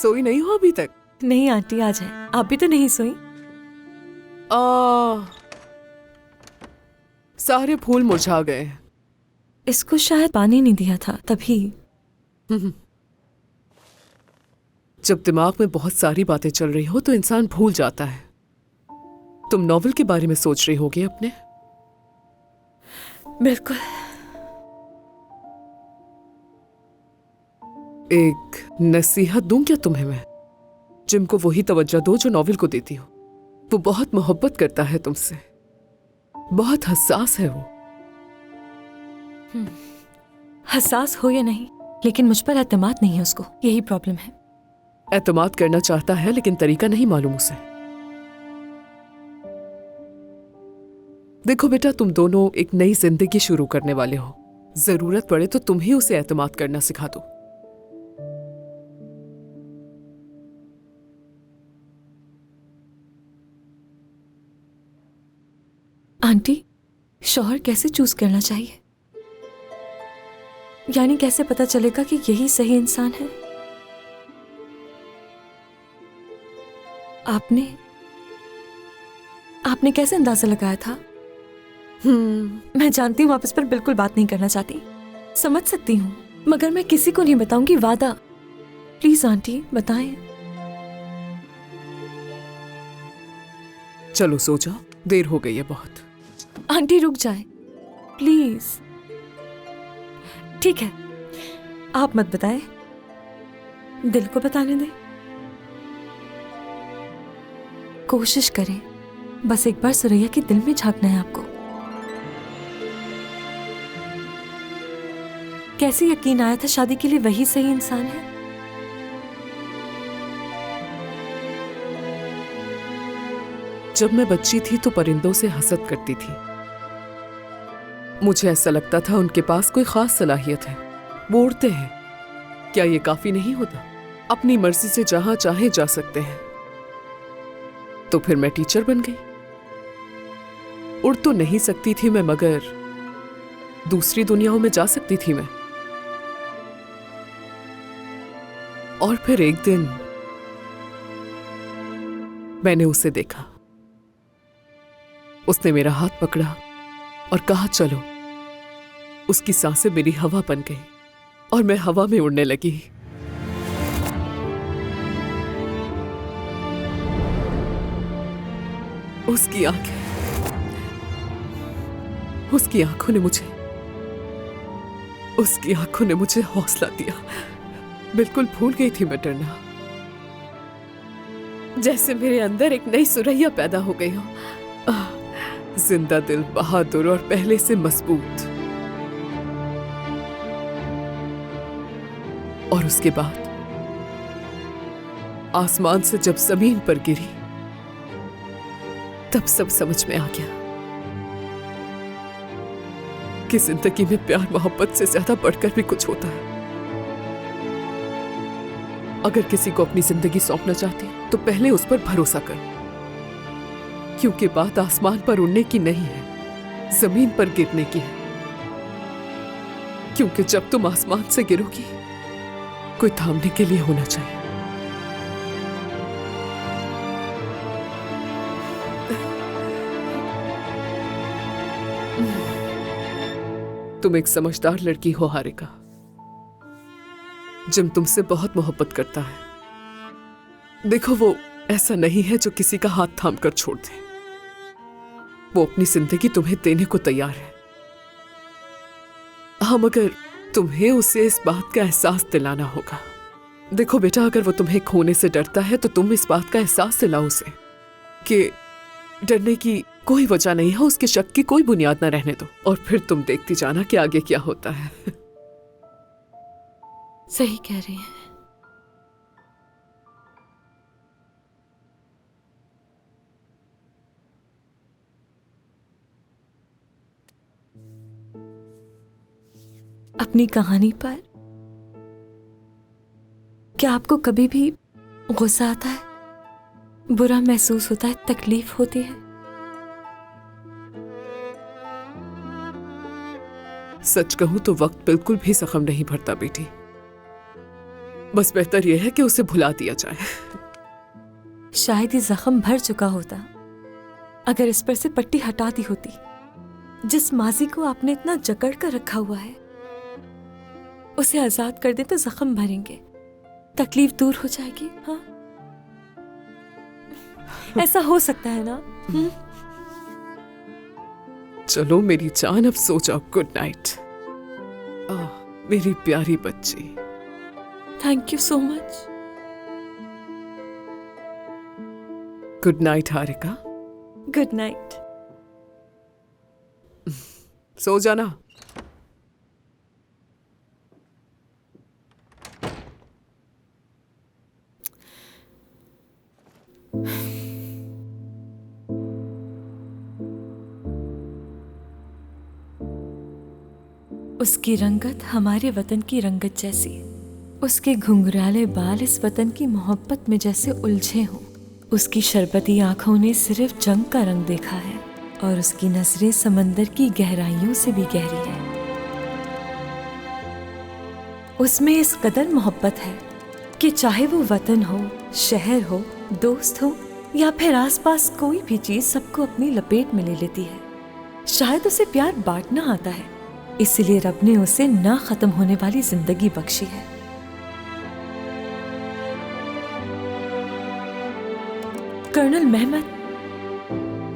सोई नहीं हो अभी तक? नहीं आंटी, आ जाए। आप भी तो नहीं सोई? सारे फूल मुरझा गए। इसको शायद पानी नहीं दिया था तभी। जब दिमाग में बहुत सारी बातें चल रही हो तो इंसान भूल जाता है। तुम नॉवेल के बारे में सोच रही होगी अपने? बिल्कुल। एक नसीहत दूं क्या तुम्हें मैं? जिम को वही तवज्जो दो जो नॉवेल को देती हो। वो बहुत मोहब्बत करता है तुमसे, बहुत हसास है वो। हसास हो या नहीं, लेकिन मुझ पर एतमाद नहीं है उसको, यही प्रॉब्लम है। एतमाद करना चाहता है लेकिन तरीका नहीं मालूम उसे। देखो बेटा, तुम दोनों एक नई जिंदगी शुरू करने वाले हो। जरूरत पड़े तो तुम ही उसे एतमाद करना सिखा दो। आंटी, शौहर कैसे चूज करना चाहिए? यानी कैसे पता चलेगा कि यही सही इंसान है? आपने कैसे अंदाजा लगाया था? मैं जानती हूँ आप इस पर बिल्कुल बात नहीं करना चाहती, समझ सकती हूँ, मगर मैं किसी को नहीं बताऊंगी, वादा। प्लीज आंटी बताएं। चलो सो जाओ, देर हो गई है बहुत। आंटी रुक जाए प्लीज। ठीक है, आप मत बताएं, दिल को बताने दें। कोशिश करें, बस एक बार सुरैया के दिल में झांकना है आपको। कैसे यकीन आया था शादी के लिए वही सही इंसान है? जब मैं बच्ची थी तो परिंदों से हसद करती थी। मुझे ऐसा लगता था उनके पास कोई खास सलाहियत है, वो उड़ते हैं। क्या ये काफी नहीं होता? अपनी मर्जी से जहां चाहे जा सकते हैं। तो फिर मैं टीचर बन गई। उड़ तो नहीं सकती थी मैं, मगर दूसरी दुनियाओं में जा सकती थी मैं। और फिर एक दिन मैंने उसे देखा। उसने मेरा हाथ पकड़ा और कहा चलो। उसकी सांसें मेरी हवा बन गई और मैं हवा में उड़ने लगी। उसकी आंखों ने मुझे हौसला दिया। बिल्कुल भूल गई थी मैं डरना। जैसे मेरे अंदर एक नई सुरैया पैदा हो गई हो। जिंदा दिल, बहादुर और पहले से मजबूत। और उसके बाद आसमान से जब जमीन पर गिरी तब सब समझ में आ गया कि जिंदगी में प्यार मोहब्बत से ज्यादा बढ़कर भी कुछ होता है। अगर किसी को अपनी जिंदगी सौंपना चाहती है तो पहले उस पर भरोसा कर, क्योंकि बात आसमान पर उड़ने की नहीं है, जमीन पर गिरने की है। क्योंकि जब तुम आसमान से गिरोगी कोई थामने के लिए होना चाहिए। तुम एक समझदार लड़की हो हारिका। जिम तुमसे बहुत मोहब्बत करता है। देखो, वो ऐसा नहीं है जो किसी का हाथ थाम कर छोड़ दे। वो अपनी जिंदगी तुम्हें देने को तैयार है। हाँ, मगर तुम्हें उसे इस बात का एहसास दिलाना होगा। देखो बेटा, अगर वो तुम्हें खोने से डरता है तो तुम इस बात का एहसास दिलाओ उसे कि डरने की कोई वजह नहीं है, उसके शक की कोई बुनियाद ना रहने दो। और फिर तुम देखती जाना कि आगे क्या होता है। सही कह रही हैं। अपनी कहानी पर क्या आपको कभी भी गुस्सा आता है, बुरा महसूस होता है, तकलीफ होती है? सच कहूं तो वक्त बिल्कुल भी जख्म नहीं भरता बेटी। बस बेहतर यह है कि उसे भुला दिया जाए। शायद ये जख्म भर चुका होता अगर इस पर से पट्टी हटा दी होती। जिस माजी को आपने इतना जकड़ कर रखा हुआ है उसे आजाद कर दे तो जख्म भरेंगे, तकलीफ दूर हो जाएगी। हाँ, ऐसा हो सकता है ना? चलो मेरी जान, अब सो जाओ। गुड नाइट मेरी प्यारी बच्ची। Thank you so much. Good night Harika. Good night. सो जाना। उसकी रंगत हमारे वतन की रंगत जैसी, उसके घुंघराले बाल इस वतन की मोहब्बत में जैसे उलझे हों। उसकी शरबती आंखों ने सिर्फ जंग का रंग देखा है और उसकी नजरें समंदर की गहराइयों से भी गहरी है। उसमें इस कदर मोहब्बत है कि चाहे वो वतन हो, शहर हो, दोस्त हो या फिर आसपास कोई भी चीज सबको अपनी लपेट में ले लेती है। शायद उसे प्यार बांटना आता है, इसलिए रब ने उसे ना खत्म होने वाली जिंदगी बख्शी है। कर्नल मेहमत